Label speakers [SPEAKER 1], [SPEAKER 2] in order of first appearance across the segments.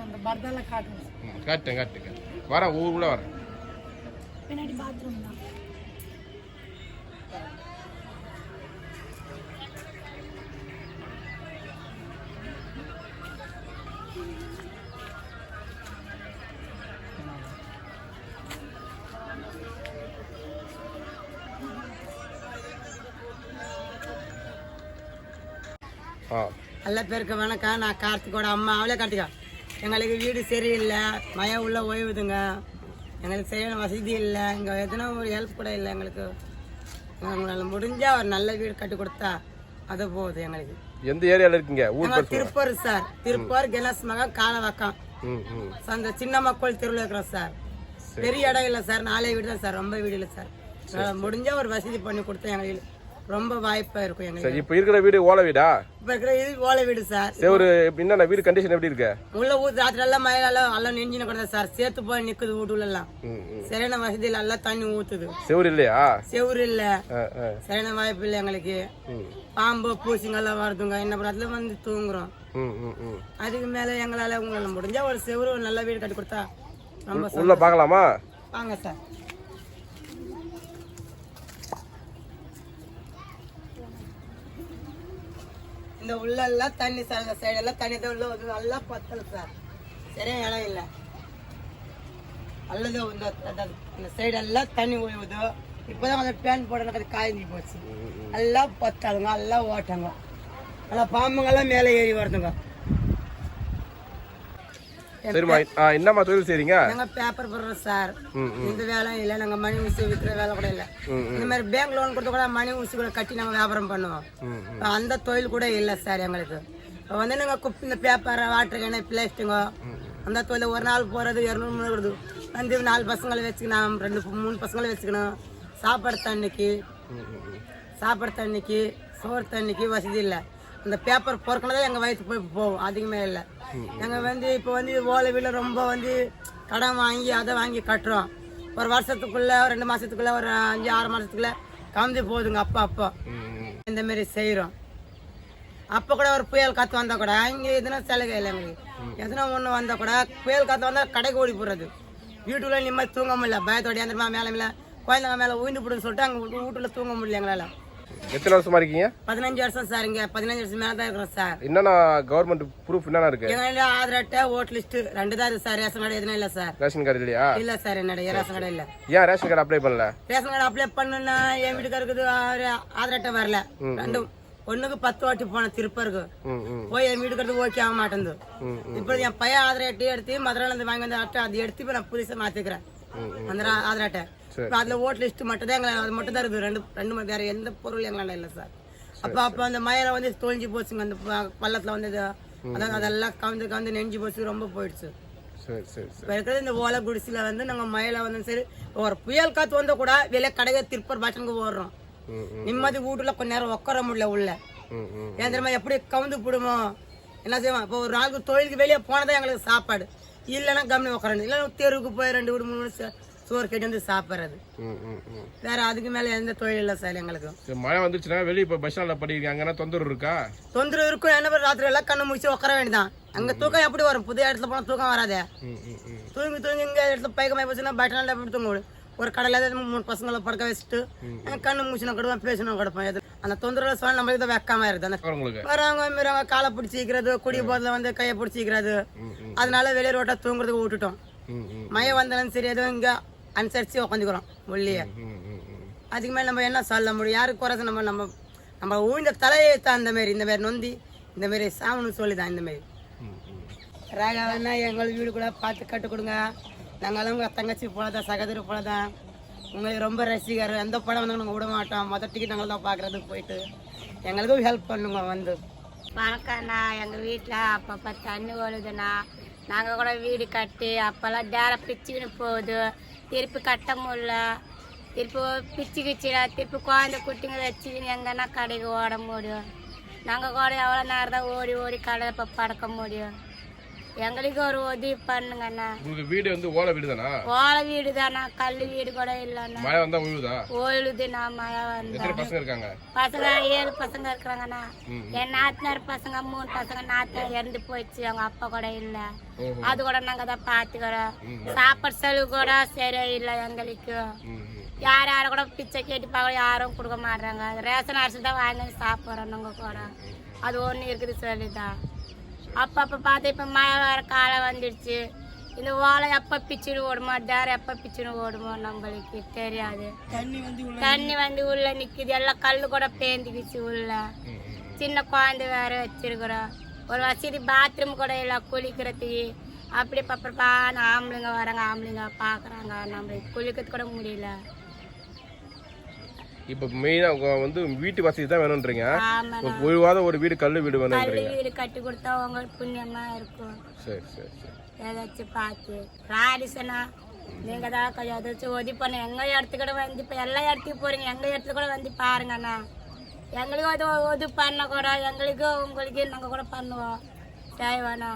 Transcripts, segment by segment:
[SPEAKER 1] அந்த பர்தால காட்டுங்க.
[SPEAKER 2] காட்டு வர ஊருக்குள்ள வர
[SPEAKER 1] பின்னாடி பாத்ரூம் தான். நல்ல பேருக்கு வணக்கம். நான் கார்த்திகோட அம்மா. அவளே கார்த்திகா. எங்களுக்கு வீடு சரியில்லை, மழை உள்ள ஓய்வுதுங்க. எங்களுக்கு சரியான வசதி இல்லை, இங்கே எதுனா ஒரு ஹெல்ப் கூட இல்லை எங்களுக்கு. எங்களால் முடிஞ்சால் ஒரு நல்ல வீடு கட்டி கொடுத்தா அது போகுது எங்களுக்கு.
[SPEAKER 2] எந்த ஏரியாவில் இருக்கீங்க?
[SPEAKER 1] திருப்பூர் சார். திருப்பூர் கெலாஸ் மகன் காலவாக்கம். அந்த சின்ன மக்கள் தெருவில் இருக்கிறோம் சார். பெரிய இடம் இல்லை சார், 4 வீடு தான் சார், ரொம்ப வீடு இல்லை சார். முடிஞ்சால் ஒரு வசதி பண்ணி கொடுத்தா எங்களுக்கு ரொம்ப வாய்ப்பா இருக்கும் எங்களுக்கு.
[SPEAKER 2] இப்ப இருக்கிற வீடு ஓலை வீடா?
[SPEAKER 1] இப்ப இருக்கிற இது ஓலை வீடு சார்.
[SPEAKER 2] ஒரு என்ன வீடு கண்டிஷன் எப்படி இருக்கு?
[SPEAKER 1] உள்ள ஊத்து ராத்திரி எல்லாம் மழையில எல்லாம் நெஞ்சின கூட சார், சேர்த்து போய் நிக்குது வீட்டுல எல்லாம். சரியான வசதியில எல்லாம் தண்ணி ஊத்துது.
[SPEAKER 2] செவுரு இல்லையா?
[SPEAKER 1] செவுரு இல்ல, சரியான வாய்ப்பு இல்லை எங்களுக்கு. பாம்பு பூசிங்க எல்லாம் வருதுங்க, என்ன பண்ணதுல வந்து தூங்குறோம். அதுக்கு மேல எங்களால உங்களால முடிஞ்சா ஒரு செவுரு ஒரு நல்ல வீடு கட்டி கொடுத்தா ரொம்ப
[SPEAKER 2] உள்ள பாக்கலாமா?
[SPEAKER 1] வாங்க சார். இந்த உள்ள எல்லாம் தண்ணி சார், இந்த சைடு எல்லாம் தண்ணி தான் உள்ள வந்து நல்லா பத்தல சார், சரியா இடம் இல்லை. அல்லது இந்த சைடு எல்லாம் தண்ணி ஓய்வுது. இப்போதான் அந்த பேன் போட காய்ஞ்சி போச்சு. எல்லாம் பத்தாதுங்க, எல்லாம் ஓட்டாங்க, நல்லா பாம்புங்கெல்லாம் மேலே ஏறி வருதுங்க.
[SPEAKER 2] என்னமா தொழில் செய்றீங்க?
[SPEAKER 1] நாங்க பேப்பர் போடுறோம் சார். இந்த வேலை இல்ல, நாங்க மணி ஊசி விற்கிற வேலை கூட இல்ல. இந்த மாதிரி பேங்க் லோன் கொடுத்து கூட மணி ஊசி கூட கட்டி நாங்க வியாபாரம் பண்ணுவோம். அந்த தொழில் கூட இல்ல சார் எங்களுக்கு. இப்போ வந்து நாங்க இந்த பேப்பர் வாட்டர் கேன பிளாஸ்டிங்கோ அந்த தொழில் ஒரு நாள் போறது 200 வருது. வந்து 4 பசங்களை வச்சுக்கணும், 2-3 பசங்களை வச்சுக்கணும். சாப்பாடு தண்ணிக்கு சோறு தண்ணிக்கு வசதி இல்லை. அந்த பேப்பர் பொறுக்கணும் எங்கள் வயசு போகும், அதிகமே இல்லை. நாங்கள் வந்து இப்போ வந்து ஓலை வீட்டில் ரொம்ப வந்து கடன் வாங்கி அதை வாங்கி கட்டுறோம். ஒரு வருஷத்துக்குள்ளே 2 மாதத்துக்குள்ளே ஒரு 5-6 மாதத்துக்குள்ளே கம்தி போகுதுங்க. அப்போ இந்த மாதிரி செய்கிறோம். அப்போ கூட ஒரு புயல் காற்று வந்தால் கூட இங்கே எதுனா சலுகை இல்லை எங்களுக்கு. எதுனா ஒன்று வந்தால் கூட புயல் காற்று வந்தால் கடைக்கு ஓடி போடுறது. வீட்டுக்குள்ளே நிம்மதி தூங்க முடியல, பயத்தோடைய அந்த மேலே குழந்தைங்க மேலே உயிந்து போடுன்னு சொல்லிட்டு அங்கே வீட்டுல தூங்க முடியல எங்களால்.
[SPEAKER 2] எத்தனை வருஷமா இருக்கீங்க?
[SPEAKER 1] 15 வருஷம் சார். இங்க 15 வருஷம் மேல தான் இருக்கிறோம் சார்.
[SPEAKER 2] என்னன்னா கவர்மெண்ட் ப்ரூஃப் என்னன்னா இருக்கு?
[SPEAKER 1] எங்க ஆதார் அட்டை, ஓட் லிஸ்ட் 2 தான் இருக்கு சார். ரேஷன் கார்டு எதுவும் இல்ல சார்.
[SPEAKER 2] ரேஷன் கார்டு இல்லையா?
[SPEAKER 1] இல்ல சார், என்னோட ரேஷன் கார்டு இல்ல.
[SPEAKER 2] ஏன் ரேஷன் கார்டு அப்ளை பண்ணல? ரேஷன்
[SPEAKER 1] கார்டு அப்ளை பண்ணுனா என் வீட்டுக்காருக்கு ஆதார் அட்டை வரல. ஒண்ணுக்கு 10 வாட்டி போன திருப்பருக்கு போய் என் வீட்டுக்கு ஓகே ஆக மாட்டேங்குது. இப்போ என் பையன் ஆதார் அட்டை எடுத்து மதுரையில இருந்து வாங்கி வந்த அட்டை அதை எடுத்து இப்ப நான் புதுசா மாத்திக்கிறேன் அந்த ஆதார் அட்டை. அதுல ஓட் லிஸ்ட் மட்டும் தான் எங்களுக்கு, அது மட்டும் தான் இருக்குது. ரெண்டு வேற எந்த பொருள் எங்களால இல்ல சார். அப்போ அந்த மயில வந்து தொழிஞ்சு போச்சுங்க, அந்த பள்ளத்துல வந்தது. அதான் அதெல்லாம் கவுந்து நெஞ்சு போச்சு, ரொம்ப போயிடுச்சு. இருக்கிறது இந்த ஓலை குடிசையில வந்து நாங்க மயில வந்து சரி ஒரு புயல் காத்து வந்தா கூட வெளியே கடையை திருப்பூர் பட்டனுக்கு ஓடுறோம். நிம்மதி வீட்டுல கொஞ்ச நேரம் உட்கார முடியல உள்ள. ஏன் தெரியுமா, எப்படி கவுந்து போடுமோ என்ன செய்வோம். இப்போ ஒரு நாளுக்கு தொழிலுக்கு வெளியே போனதான் எங்களுக்கு சாப்பாடு. இல்லைன்னா கவனி உட்காரணும், இல்லைன்னா தெருவுக்கு போய் 2 வீடு 3 சோறு கட்டி வந்து சாப்பிட்றது. வேற அதுக்கு மேல எந்த தொழில் இல்லை சார் எங்களுக்கு.
[SPEAKER 2] மழை வந்துச்சுன்னா வெளியே இப்போ பஸ் ஸ்டாண்ட்ல படிக்கிறீங்க, அங்கன்னா தொந்தரவு இருக்கா? தொந்தரவு
[SPEAKER 1] இருக்கும். என்ன ராத்திரி எல்லாம் கண்ணு முடிச்சு உட்கார வேண்டியதான். அங்க தூக்கம் எப்படி வரும்? புதிய இடத்துல போனா தூக்கம் வராதே. தூங்கி இங்க இடத்துல பைக்கமாய் போச்சுன்னா பட்டனால எப்படி தூங்க? ஒரு கடையில 3 பசங்களை படுக்க வச்சுட்டு கண்ணு முடிச்சுனா கிடப்பேன், பேசணும் கிடப்பேன். அந்த தொந்தரவு சொன்ன நம்மளுக்கு தான் வெக்காம இருக்குது. வரவங்க காலை பிடிச்சிக்கிறது, குடி போதில் வந்து கையை பிடிச்சிக்கிறது. அதனால வெளியே ரோட்டா தூங்குறதுக்கு விட்டுட்டோம். மழை வந்தாலும் சரி எதுவும் இங்க அனுசரிச்சு உட்காந்துக்கிறோம் உள்ளே. அதுக்கு மேலே நம்ம என்ன சொல்ல முடியும்? யாருக்கு குறைச்ச நம்ம ஊழ்ந்த தலையை தான் இந்த மாதிரி நொந்தி இந்த மாதிரி சாமனு சொல்லிதான் இந்த மாதிரி. ராகவன்னா எங்களுக்கு வீடு கூட பார்த்து கட்டு கொடுங்க. நாங்களும் உங்கள் தங்கச்சி போலதான், சகோதரி போலதான். உங்களுக்கு ரொம்ப ரசிகர். எந்த படம் வந்து நாங்கள் விட மாட்டோம். மொதல் டிக்கெட் நாங்கள் தான் பார்க்குறதுக்கு போயிட்டு எங்களுக்கும் ஹெல்ப் பண்ணுங்க வந்து.
[SPEAKER 3] வணக்கம்ண்ணா. எங்கள் வீட்டில் அப்பப்போ தண்ணி ஓடுதுண்ணா. நாங்கள் கூட வீடு கட்டி அப்போல்லாம் டேரை பிச்சுக்கின்னு போகுது, திருப்பி கட்ட முடியல, திருப்பி பிச்சுக்கிச்சுடா, திருப்பி குழந்தை குட்டிங்க வச்சுக்கின்னு எங்கன்னா கடைக்கு ஓட முடியும். நாங்கள் கூட எவ்வளோ நேரம் தான் ஓடி ஓடி கடை இப்போ பறக்க முடியும். எங்களுக்கு ஒரு உதவி பண்ணுங்கண்ணா.
[SPEAKER 2] உங்களுக்கு வீடு வந்து ஓலை வீடு தானா?
[SPEAKER 3] ஓலை வீடு தானா, கல் வீடு கூட இல்லைண்ணா.
[SPEAKER 2] மழை வந்தா விழுதா?
[SPEAKER 3] ஓழுதுண்ணா மழை வந்து.
[SPEAKER 2] எத்தனை பசங்க இருக்காங்க?
[SPEAKER 3] பசங்க 7 பசங்க இருக்கிறாங்கண்ணா. என் நாத்தனார் பசங்க 3 பசங்க நாத்தனார் இறந்து போயிடுச்சு, அவங்க அப்பா கூட இல்ல. அது கூட நாங்க தான் பாத்துக்கிறோம். சாப்பாடு செலவு கூட சரியா இல்லை எங்களுக்கு. யாரும் கூட பிச்சை கேட்டு பார்க்க யாரும் கொடுக்க மாட்டாங்க. ரேஷன் அரிசி தான் வாங்கி சாப்பிட்றோம் நாங்க கூட. அது ஒண்ணு இருக்குது சொல்லிதான். அப்பப்ப பார்த்து இப்ப மழை வர காலம் வந்துடுச்சு. இந்த ஓலை எப்ப பிச்சுன்னு ஓடுமோ, டேர் எப்ப பிச்சுன்னு ஓடுமோ நம்மளுக்கு தெரியாது. தண்ணி வந்து உள்ள நிக்குது, எல்லாம் கல்லு கூட பேந்துக்குச்சு உள்ள. சின்ன குழந்தை வேற வச்சிருக்கிறோம். ஒரு வசதி பாத்ரூம் கூட இல்லை குளிக்கிறதுக்கு. அப்படி பப்பரப்பான ஆம்பளைங்க வராங்க, ஆம்பளைங்க பாக்குறாங்க, நம்மளுக்கு குளிக்கிறது கூட முடியல.
[SPEAKER 2] இப்ப மெயினா வந்து வீட்டு வசதி தான் வேணும்ன்றீங்க.
[SPEAKER 3] ஆமாண்ணா,
[SPEAKER 2] ஒழுவாத ஒரு வீடு கல்லு வீடு
[SPEAKER 3] கல்லு
[SPEAKER 2] வேணும்ன்றீங்க.
[SPEAKER 3] வீடு கட்டி கொடுத்தா உங்களுக்கு புண்ணியமா இருக்கும்.
[SPEAKER 2] சரி சரி சரி.
[SPEAKER 3] ஏதாச்சும் பார்த்து ராடிசனா நீங்க தான் கொஞ்சம் ஏதாச்சும் உதவி பண்ண. எங்க இடத்துக்கு கூட வந்து இப்ப எல்லா இடத்துக்கு போறீங்க, எங்க இடத்துல கூட வந்து பாருங்கண்ணா. எங்களுக்கும் அது உதவி பண்ண கூட, எங்களுக்கும் உங்களுக்கு நாங்க கூட பண்ணுவோம். செய்வானா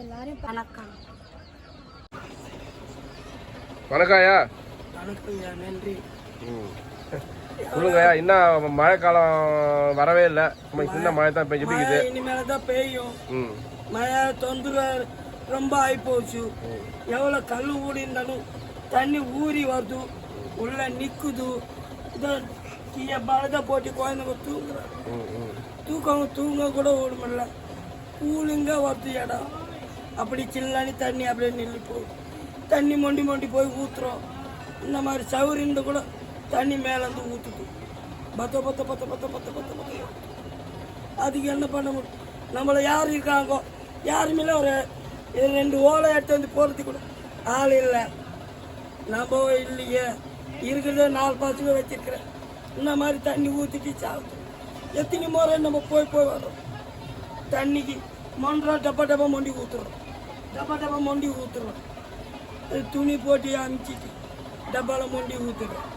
[SPEAKER 3] எல்லாரும் வணக்கம்.
[SPEAKER 2] வணக்கம்யா.
[SPEAKER 1] நன்றி.
[SPEAKER 2] சொல்லுங்கய்யா, இன்னும் மழை காலம் வரவே இல்லை, சின்ன மழை தான் பெய்யுது.
[SPEAKER 1] இனிமேல தான் பெய்யும். மழை தொந்தரவு ரொம்ப ஆயிப்போச்சு. எவ்வளவு கல்லு ஊடி இருந்தாலும் தண்ணி ஊறி வருது, உள்ள நிக்குது. பலத்தை போட்டு குழந்தைங்க தூங்குறாங்க. தூங்க கூட ஓடுமில்ல, கூலிங்க வருது இடம். அப்படி சில்லானி தண்ணி அப்படியே நில்லி போகுது. தண்ணி மொண்டி மொண்டி போய் ஊத்துறோம். இந்த மாதிரி சவுரிந்து கூட தண்ணி மேலேருந்து ஊற்றுது. பத்த பத்த பத்த பத்த பத்த பத்த பத்த. அதுக்கு என்ன பண்ண முடியும்? நம்மளை யார் இருக்காங்கோ? யாருமே ஒரு 2 ஓலை எடுத்து வந்து போகிறதுக்கு கூட ஆள் இல்லை. நம்ம இல்லையே, இருக்கிறத 4 பசங்க வச்சிருக்கிறேன். இந்த மாதிரி தண்ணி ஊற்றிட்டு சாப்பிட்டு எத்தனை முறை நம்ம போய் வரோம். தண்ணிக்கு மொன்றோம், டப்பா டப்பா மொண்டி ஊற்றுறோம், டப்பா டப்பா மொண்டி ஊற்றுறோம். துணி போட்டு அமுச்சிட்டு டப்பாவில் மொண்டி ஊற்றுறோம்,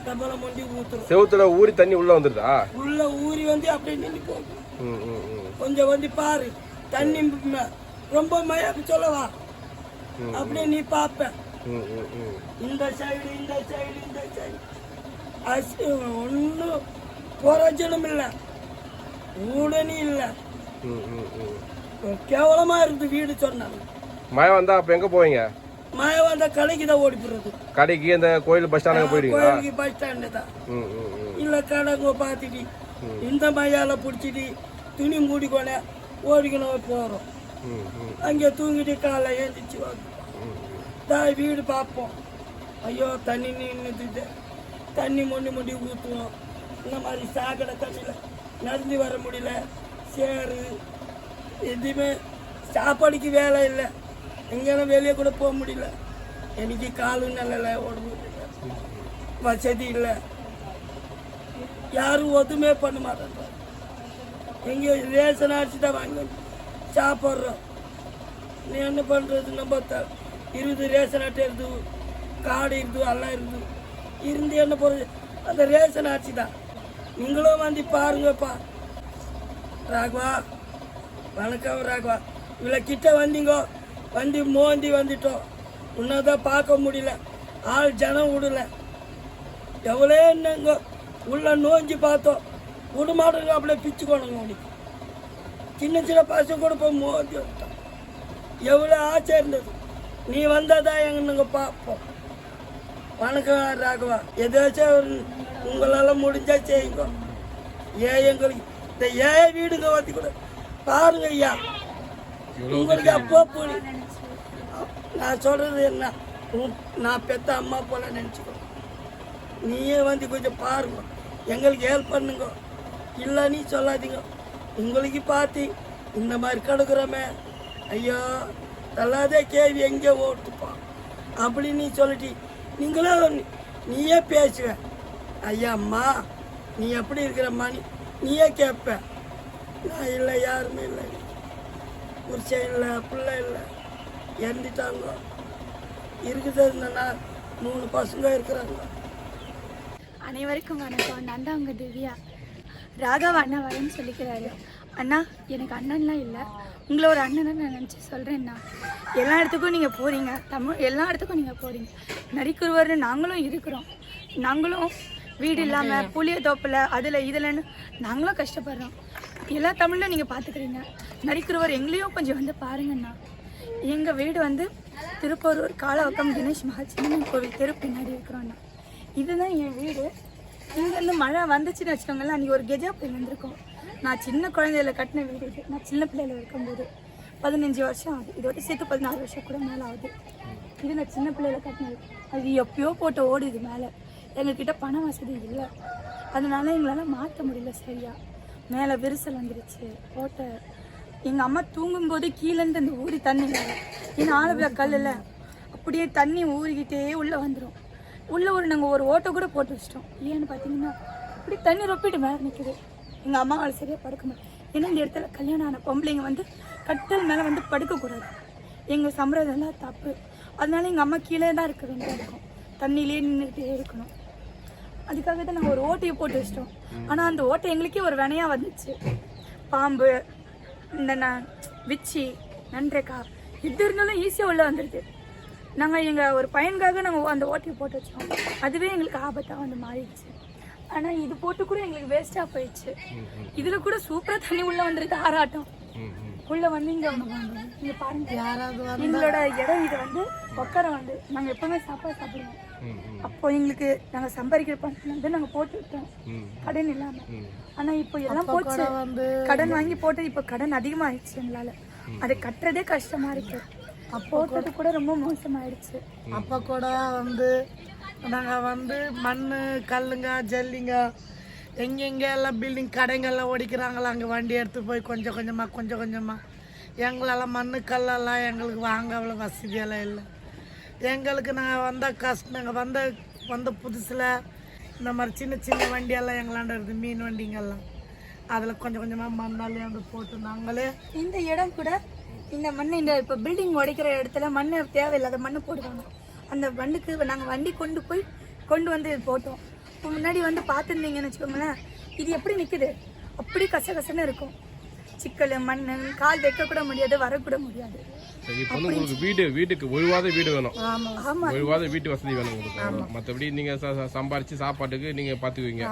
[SPEAKER 1] டப்பாவில் மொண்டி ஊற்றுறோம்.
[SPEAKER 2] செவுத்துல ஊறி தண்ணி உள்ள வந்துருதா?
[SPEAKER 3] உள்ள ஊறி வந்து அப்படியே நின்று போகும். கொஞ்சம் வந்து பாரு, தண்ணி ரொம்ப மழை சொல்லவா, அப்படியே நீ பார்ப்ப. இந்த சைடு இந்த சைடு இந்த சைடு ஒன்றும் பிரயோஜனம் இல்லை, ஊடனி இல்லை. கேவலமா இருக்கு வீடு சொன்னாங்க.
[SPEAKER 2] மழை வந்தா அப்ப எங்க போவீங்க?
[SPEAKER 3] மழை வந்தா கடைக்கு தான் ஓடி போறது.
[SPEAKER 2] கடைக்கு அந்த கோயில் பஸ் ஸ்டாண்டுக்கு போயிடுவீங்களா?
[SPEAKER 3] கோயிலுக்கு பஸ் ஸ்டாண்டு தான். இல்ல கடைங்க பார்த்துட்டு இந்த மழையால பிடிச்சிட்டு துணி மூடிக்கொள்ள ஓடிக்கணும் போறோம். அங்கே தூங்கிட்டு காலை ஏந்திச்சு வாங்க வீடு பார்ப்போம். ஐயோ தண்ணி நின்றுட்டு தண்ணி மொண்டி ஊற்றுவோம். இந்த மாதிரி சாக்கடை தண்ணியில் நடந்து வர முடியல. சேரு எதுவுமே சாப்பாடுக்கு வேலை இல்லை. எங்கேயும் வெளியே கூட போக முடியல. எனக்கு காலும் நல்ல உடம்பு வசதி இல்லை. யாரும் ஒதுமே பண்ண மாட்டாங்க. எங்கே ரேஷன் அரிசி தான் வாங்கி சாப்பிட்றோம். நீ என்ன பண்ணுறது? நம்ம 20 ரேஷன் அட்டை இருக்குது, கார்டு இருக்குது, எல்லாம் இருக்குது. இருந்து என்ன போகிறது? அந்த ரேஷன் அரிசி தான். நீங்களும் வந்து பாருங்கப்பா. ராகவா, வணக்கம் ராகவா. இவ்வளோ கிட்ட வந்தீங்கோ, வந்து மோந்தி வந்துட்டோம். உன்னதான் பார்க்க முடியல, ஆள் ஜனம் விடல. எவ்வளோ என்னங்க உள்ள நோஞ்சி பார்த்தோம். விடமாட்டோங்க, அப்படியே பிச்சுக்கோணுங்க. உனக்கு சின்ன சின்ன பசங்க கூட போய் மோந்தி விட்டோம். எவ்வளோ ஆசை இருந்தது. நீ வந்தாதான் எங்க பார்ப்போம். வணக்கம் ராகவா. எதாச்சும் உங்களால் முடிஞ்சா செய்யுங்க. எங்களுக்கு இந்த வீடுங்க வந்து கூட பாருங்க ஐயா. உங்களுக்கு அப்போ புரியும். நான் சொல்றது என்ன, நான் பெத்த அம்மா போல நினச்சிக்கோ. நீயே வந்து கொஞ்சம் பாருங்க, எங்களுக்கு ஹெல்ப் பண்ணுங்க. இல்லை நீ சொல்லாதீங்க. உங்களுக்கு பார்த்து இந்த மாதிரி கிடக்குறோமே, ஐயோ தள்ளாதே கேள்வி எங்கே ஓட்டுப்பான் அப்படி நீ சொல்லிட்டு நீங்களே நீயே பேசுவ. ஐயா அம்மா நீ எப்படி இருக்கிறம்மா நீயே கேட்ப. நான் இல்லை, யாருமே இல்லை, புருஷன் இல்லை, பிள்ளை இல்லை, இறந்துட்டாங்க. இருக்குது என்னன்னா 3 பசங்க இருக்கிறாங்க.
[SPEAKER 4] அனைவருக்கும் வணக்கம். நான் தான் உங்கள் திவ்யா. ராகவ் அண்ணா வரேன்னு சொல்லிக்கிறாரு. அண்ணா எனக்கு அண்ணன்லாம் இல்லை, உங்களை ஒரு அண்ணனை நான் நினச்சி சொல்கிறேன்னா. எல்லா இடத்துக்கும் நீங்கள் போகிறீங்க, எல்லா இடத்துக்கும் நீங்கள் போகிறீங்க. நரிக்குருவர்னு நாங்களும் இருக்கிறோம். நாங்களும் வீடு இல்லாமல் புளிய தோப்பில் அதில் இதில்னு நாங்களும் கஷ்டப்படுறோம். எல்லா தமிழில் நீங்கள் பார்த்துக்கிறீங்க. நரிக்குருவர் எங்களையும் கொஞ்சம் வந்து பாருங்கண்ணா. எங்கள் வீடு வந்து திருப்பூரூர் காலவக்கம் தினேஷ் மகாசிம்மன் கோவில் தெரு பின்னாடி இருக்கிறோண்ணா. இதுதான் என் வீடு. இங்கேருந்து மழை வந்துச்சுன்னு வச்சுக்கோங்களேன். அன்றைக்கி ஒரு கெஜா புயல் வந்திருக்கும். நான் சின்ன குழந்தையில கட்டின வீடு இது. நான் சின்ன பிள்ளையில இருக்கும்போது 15 வருஷம் ஆகுது. இதோட சேர்த்து 14 வருஷம் கூட மேலே ஆகுது. இது நான் சின்ன பிள்ளையில கட்டினது. அது எப்பயோ போட்டு ஓடுது மேலே. எங்ககிட்ட பண வசதி இல்லை, அதனால எங்களால் மாற்ற முடியல சரியா. மேலே விரிசல் வந்துருச்சு போட்ட. எங்கள் அம்மா தூங்கும்போது கீழேருந்து அந்த ஊறி தண்ணி மேலே, ஏன்னா ஆலப்புழா கல்லில் அப்படியே தண்ணி ஊறிக்கிட்டே உள்ளே வந்துடும். உள்ளே நாங்கள் ஒரு ஓட்டை கூட போட்டு வச்சிட்டோம். ஏன்னு பார்த்தீங்கன்னா இப்படி தண்ணி ரொப்பிட்டு மேலே நிற்குது. எங்கள் அம்மாவால் சரியாக படுக்க முடியும். ஏன்னா இந்த இடத்துல கல்யாணம் ஆன பொம்பளைங்க வந்து கட்டல் மேலே வந்து படுக்கக்கூடாது. எங்கள் சம்பிரதாயம் தப்பு. அதனால எங்கள் அம்மா கீழே தான் இருக்க வேண்டியதாக இருக்கும், தண்ணியிலே நின்றுக்கிட்டே இருக்கணும். அதுக்காக தான் நாங்கள் ஒரு ஓட்டையை போட்டு வச்சிட்டோம். ஆனால் அந்த ஓட்டை எங்களுக்கே ஒரு வினையாக வந்துச்சு. பாம்பு, இந்த விச்சி, நன்றேக்கா எது இருந்தாலும் ஈஸியாக உள்ளே வந்துடுது. நாங்கள் எங்கள் ஒரு பையனுக்காக நாங்கள் அந்த ஓட்டையை போட்டு வச்சோம். அதுவே எங்களுக்கு ஆபத்தாக வந்து மாறிடுச்சு. ஆனால் இது போட்டு கூட எங்களுக்கு வேஸ்ட்டாக போயிடுச்சு. இதில் கூட சூப்பராக தண்ணி உள்ளே வந்துடுது. ஆராட்டம் உள்ளே வந்து இங்கே பாருங்க, யாராவது எங்களோட இடம் இது வந்து உட்கார வந்து நாங்கள் எப்பவுமே சாப்பாடு சாப்பிடுவோம். அப்போ எங்களுக்கு நாங்கள் சம்பாதிக்கிற பணம் வந்து நாங்கள் போட்டு விட்டோம் கடன் இல்லாமல். ஆனால் இப்போ எல்லாம் போச்சு, கடன் வாங்கி போட்டு இப்போ கடன் அதிகமாகிடுச்சு. எங்களால் அதை கட்டுறதே கஷ்டமாக இருக்கு. போட்டது கூட ரொம்ப மோசமாயிடுச்சு.
[SPEAKER 5] அப்போ கூட வந்து நாங்கள் வந்து மண் கல்லுங்க ஜல்லிங்க எங்கெங்கே எல்லாம் பில்டிங் கடைங்கள்லாம் ஓடிக்கிறாங்களா, அங்கே வண்டி எடுத்து போய் கொஞ்சம் கொஞ்சமாக எங்களால் மண் கல்லெல்லாம் எங்களுக்கு வாங்க அவ்வளோ வசதியெல்லாம் இல்லை. எங்களுக்கு நாங்கள் வந்த கஷ்டம். நாங்கள் வந்த புதுசில் இந்த மாதிரி சின்ன வண்டியெல்லாம் எங்களாண்ட இருக்குது, மீன் வண்டிங்கெல்லாம். அதில் கொஞ்சமாக மண்ணாலே வந்து போட்டு நாங்களே
[SPEAKER 4] இந்த இடம் கூட இந்த மண் இந்த இப்போ பில்டிங் உடைக்கிற இடத்துல மண் தேவையில்லாத மண் போடுவாங்க. அந்த மண்ணுக்கு நாங்கள் வண்டி கொண்டு வந்து போட்டோம். இப்போ முன்னாடி வந்து பார்த்துருந்தீங்கன்னு வச்சுக்கோங்களேன், இது எப்படி நிற்குது, அப்படி கசகசன்னு இருக்கும். சிக்கல் மண், கால் வைக்க கூட முடியாது, வரக்கூட முடியாது.
[SPEAKER 2] வீட்டுக்கு ஒழுவாத வீடு வேணும்.
[SPEAKER 4] ஆமா,
[SPEAKER 2] ஒழுவாத வீட்டு வசதி வேணும் உங்களுக்கு. மற்றபடி நீங்க சம்பாரிச்சு சாப்பாட்டுக்கு நீங்க பாத்துக்குவீங்க.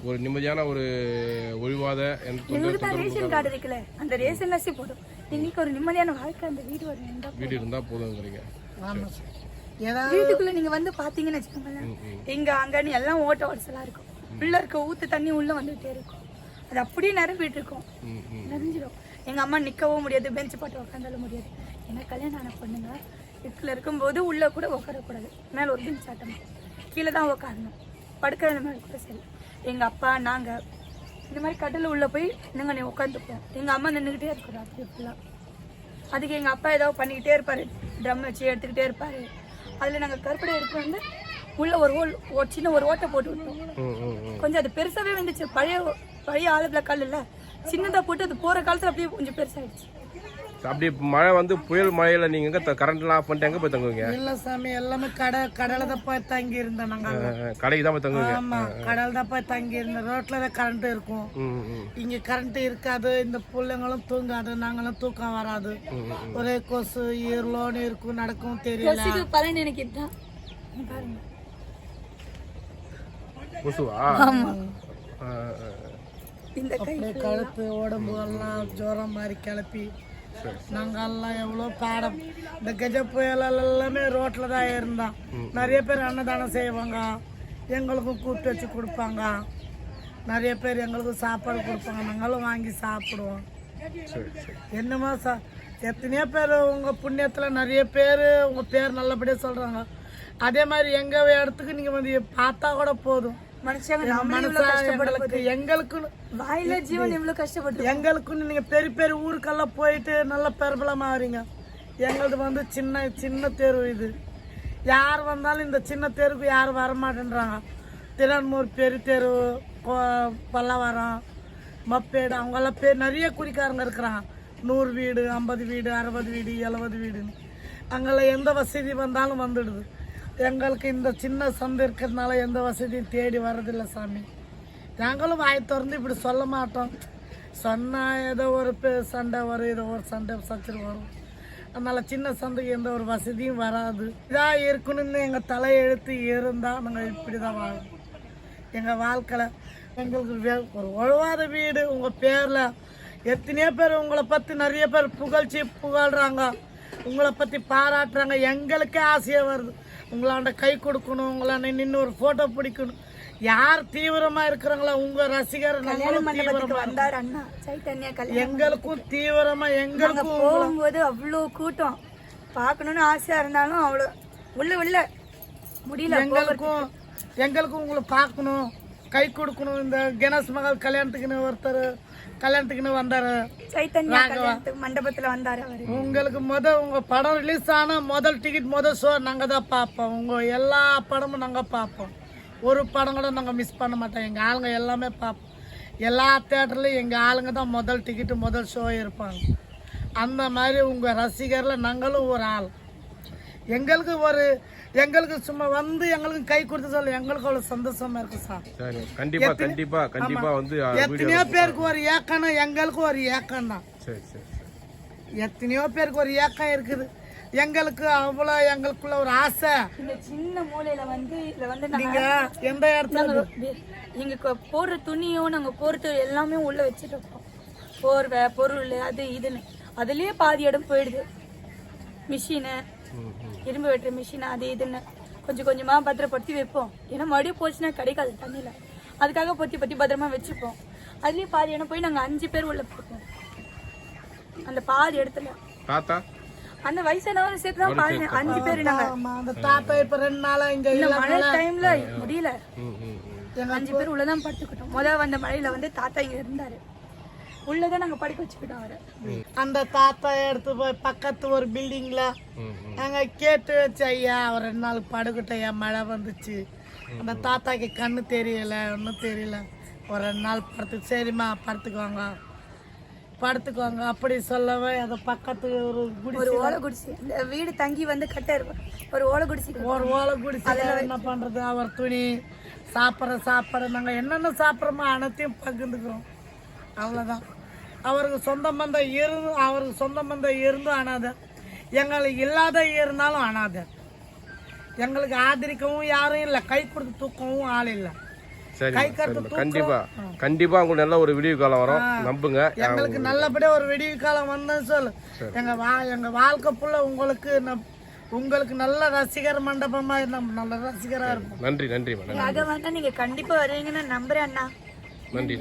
[SPEAKER 2] ஒரு நிம்மதியான ஒரு ஒழுவாத
[SPEAKER 4] எங்களுக்கு தான் ரேஷன் கார்டு இருக்குல்ல, அந்த ரேஷன் அரிசி போதும். எங்களுக்கு ஒரு நிம்மதியான வாழ்க்கை அந்த வீடு
[SPEAKER 2] இருந்தா போதுங்கிறீங்க.
[SPEAKER 4] வீட்டுக்குள்ள நீங்க வந்து பாத்தீங்கன்னு வச்சுக்கோங்களேன், இங்க அங்கன்னு எல்லாம் ஓட்ட ஓடசலா இருக்கும். உள்ள இருக்க ஊத்து தண்ணி உள்ள வந்துட்டே இருக்கும். அது அப்படியே நிரம்பிட்டு இருக்கும், நிறைஞ்சிடும். எங்க அம்மா நிக்கவும் முடியாது, பெஞ்ச் போட்டு உட்காந்தாலும் முடியாது. ஏன்னா கல்யாணம் ஆன பொண்ணுங்க வீட்டுல இருக்கும்போது உள்ள கூட உட்காரக்கூடாது. மேல ஒரு பெஞ்ச் ஆட்டணும், கீழே தான் உட்காரணும். படுக்கிற மாதிரி கூட சரி. எங்க அப்பா நாங்க இந்த மாதிரி கடல்ல உள்ள போய் நாங்க உட்காந்துப்போம். எங்க அம்மா நின்றுகிட்டே இருக்கிறோம் அப்படி ஃபுல்லா. அதுக்கு எங்க அப்பா ஏதாவது பண்ணிக்கிட்டே இருப்பாரு, ட்ரம் வச்சு எடுத்துக்கிட்டே இருப்பாரு. அதுல நாங்க கருப்படை எடுத்து வந்து உள்ள ஒரு சின்ன ஒரு ஓட்டை போட்டு விட்டோம். கொஞ்சம் அது பெருசாவே வந்துச்சு. பழைய ஆலப்புழா கல் இல்ல, சின்னதா போட்டு அது போற காலத்துல அப்படியே கொஞ்சம் பெருசாயிடுச்சு.
[SPEAKER 2] அப்படி மழை வந்து புயல் மழையில நீங்க கரண்ட் எல்லாம் ஆஃப் பண்ணிட்டு எங்க போய் தங்குவீங்க?
[SPEAKER 5] இல்ல சாமி, எல்லாமே கடலை தான் போய் தங்கி இருந்தோம். நாங்க
[SPEAKER 2] கடைக்கு தான் போய் தங்குவீங்க?
[SPEAKER 5] ஆமா, கடல் தான் போய் தங்கி இருந்தோம். ரோட்ல தான் கரண்ட் இருக்கும், இங்க கரண்ட் இருக்காது. இந்த பிள்ளைங்களும் தூங்காது, நாங்களும் தூக்கம் வராது. ஒரே கொசு ஈரலோன்னு இருக்கும், நடக்கும் தெரியல.
[SPEAKER 4] பலன் எனக்கு இதுதான் பாருங்க.
[SPEAKER 2] கொசுவா?
[SPEAKER 4] இந்த
[SPEAKER 5] கழுத்து உடம்பு எல்லாம் ஜுரம் மாதிரி கிளப்பி நாங்கெல்லாம் எவ்வளோ பாடம். இந்த கஜ புயல் எல்லாமே ரோட்டில் தான் இருந்தோம். நிறைய பேர் அன்னதானம் செய்வாங்க, எங்களுக்கும் கூப்பிட்டு வச்சு கொடுப்பாங்க. நிறைய பேர் எங்களுக்கும் சாப்பாடு கொடுப்பாங்க, நாங்களும் வாங்கி சாப்பிடுவோம். என்னமோ எத்தனையோ பேர் உங்கள் புண்ணியத்தில் நிறைய பேர் உங்கள் பேர் நல்லபடியாக சொல்கிறாங்க. அதே மாதிரி எங்கள் இடத்துக்கு நீங்கள் வந்து பார்த்தா கூட போதும். எங்களுக்குன்னு
[SPEAKER 4] வாயில ஜீவன் இவ்வளவு கஷ்டப்பட்டு
[SPEAKER 5] எங்களுக்குன்னு நீங்க பெரிய பெரிய ஊருக்கெல்லாம் போயிட்டு நல்ல பிரபலமா ஆறீங்க. எங்களது வந்து சின்ன தெரு. இது யார் வந்தாலும் இந்த சின்ன தெருக்கு யாரும் வரமாட்டேன்றாங்க. திறன்மூர் பெரிய தெரு, பல்லவரம், மப்பேடு, அவங்கெல்லாம் நிறைய குறிக்காரங்க இருக்கிறாங்க. 100 வீடு, 50 வீடு, 60 வீடு, 70 வீடுன்னு. அங்கே எந்த வசதி வந்தாலும் வந்துடுது. எங்களுக்கு இந்த சின்ன சந்தை இருக்கிறதுனால எந்த வசதியும் தேடி வர்றதில்லை சாமி. நாங்களும் வாய் திறந்து இப்படி சொல்ல மாட்டோம். சொன்னால் ஏதோ ஒரு சண்டை வரும், ஏதோ ஒரு சண்டை சச்சரவு வரும். அதனால் சின்ன சந்தைக்கு எந்த ஒரு வசதியும் வராது. இதாக இருக்கணும்னு எங்கள் தலையெழுத்து இருந்தால் நாங்கள் இப்படி தான் வாழும். எங்கள் வாழ்க்கையில் எங்களுக்கு ஒரு ஒழுவாத வீடு உங்கள் பேரில் எத்தனையோ பேர் உங்களை பற்றி நிறைய பேர் புகழ்றாங்க, உங்களை பற்றி பாராட்டுறாங்க. எங்களுக்கே ஆசையாக வருது உங்களாண்ட கை கொடுக்கணும், உங்களாண்ட நின்று ஒரு ஃபோட்டோ பிடிக்கணும். யார் தீவிரமா இருக்கிறாங்களோ உங்க ரசிகர்
[SPEAKER 4] வந்தார் அண்ணா சைத்தன்யா கல்யாணம்.
[SPEAKER 5] எங்களுக்கும் தீவிரமா எங்களுக்கும்
[SPEAKER 4] போகும்போது அவ்வளோ கூட்டம் பார்க்கணும்னு ஆசையா இருந்தாலும் அவ்வளோ உள்ள முடியல.
[SPEAKER 5] எங்களுக்கும் உங்களை பார்க்கணும், கை கொடுக்கணும். இந்த கணேஷ் மகள் கல்யாணத்துக்குன்னு ஒருத்தர் கல்யாணத்துக்குன்னு வந்தாரு,
[SPEAKER 4] சைத்தன்யா கல்யாணத்துக்கு மண்டபத்துல வந்தாரு அவரு.
[SPEAKER 5] உங்களுக்கு உங்க படம் ரிலீஸ் ஆன முதல் டிக்கெட் முதல் ஷோ நாங்க தான் பார்ப்போம். உங்க எல்லா படமும் நாங்க பார்ப்போம். ஒரு படம் கூட நாங்கள் மிஸ் பண்ண மாட்டோம். எங்கள் ஆளுங்க எல்லாமே பார்ப்போம். எல்லா தேட்டர்லையும் எங்கள் ஆளுங்க தான் முதல் டிக்கெட்டு முதல் ஷோ இருப்பாங்க. அந்த மாதிரி உங்கள் ரசிகரில் நாங்களும் ஒரு ஆள். எங்களுக்கு சும்மா வந்து எங்களுக்கு கை கொடுத்து சொல்ல எங்களுக்கு அவ்வளோ சந்தோஷமா இருக்கு சார்.
[SPEAKER 2] கண்டிப்பா வந்து
[SPEAKER 5] எத்தனையோ பேருக்கு ஒரு ஏக்கம்னா எங்களுக்கு ஒரு ஏக்கம் தான். எத்தனையோ பேருக்கு ஒரு ஏக்கம் இருக்குது. எங்களுக்கு அவ்வளோ எங்களுக்குள்ள ஒரு ஆசை.
[SPEAKER 4] இந்த சின்ன மூலையில வந்து இதுல வந்து
[SPEAKER 5] நீங்க எந்த இடத்துல
[SPEAKER 4] எங்க போடுற துணியும் நாங்க போறது எல்லாமே உள்ள வச்சுட்டு இருக்கோம். போர்வை பொருள் அது இதுன்னு அதுலயே பாதி இடம் போயிடுது. மிஷினு இரும்பு வெட்டுற மிஷின் அது இதுன்னு கொஞ்சம் கொஞ்சமா பத்திரப்படுத்தி வைப்போம். ஏன்னா மறுபடியும் போச்சுன்னா கிடைக்காது தண்ணியில. அதுக்காக பொத்தி பத்திரமா வச்சுப்போம். அதுலயே பாதி இடம் போய் நாங்க 5 பேர் உள்ள போட்டோம். அந்த பாதி இடத்துல
[SPEAKER 2] தாத்தா
[SPEAKER 4] அந்த வயசானவங்க சேர்த்து தான் 5 பேர். நாங்க
[SPEAKER 5] அந்த தாத்தா இப்ப 2 நாளா இங்க
[SPEAKER 4] மழை டைம்ல முடியல. 5 பேர் உள்ளதான் படுத்துக்கிட்டோம். முதல் வந்த மழையில வந்து தாத்தா இங்க இருந்தாரு, உள்ளதான் நாங்க படுக்க வச்சுக்கிட்டோம் அவரை.
[SPEAKER 5] அந்த தாத்தா எடுத்து போய் பக்கத்து ஒரு பில்டிங்ல நாங்க கேட்டு வச்சு, ஐயா அவர் 2 நாள் படுக்கட்டும், ஐயா மழை வந்துச்சு, அந்த தாத்தாக்கு கண்ணு தெரியல ஒன்றும் தெரியல, ஒரு 2 நாள் படுத்து சரிம்மா படுத்துக்குவாங்க அப்படி சொல்லவே அந்த பக்கத்து ஒரு
[SPEAKER 4] ஓலை குடிசை இந்த வீடு தங்கி வந்து ஒரு ஓலை குடிசை
[SPEAKER 5] அதில் என்ன பண்றது, அவர் துணி சாப்பிட்ற நாங்கள் என்னென்ன சாப்பிட்றோமோ அனைத்தையும் பகிர்ந்துக்கிறோம். அவ்வளோதான். அவருக்கு சொந்த பந்தம் இருந்தும் அனாதை, எங்களுக்கு இல்லாத இருந்தாலும் அனாதை. எங்களுக்கு ஆதரிக்கவும் யாரும் இல்லை, கை கொடுத்து தூக்கவும் ஆள் இல்லை.
[SPEAKER 2] கண்டிப்பா உங்களுக்கு நல்ல ஒரு விடிவு காலம் வரும், நம்புங்க.
[SPEAKER 5] எங்களுக்கு நல்லபடியா ஒரு விடிவு காலம் வந்தேன்னு சொல்லு. எங்க வாழ்க்கை ஃபுல்லா உங்களுக்கு நல்ல ரசிகர் மண்டபமா நல்ல ரசிகரா இருக்கும்.
[SPEAKER 2] நன்றி.
[SPEAKER 4] நீங்க கண்டிப்பா வருவீங்கன்னு நம்புறேன் அண்ணா.
[SPEAKER 2] நன்றி.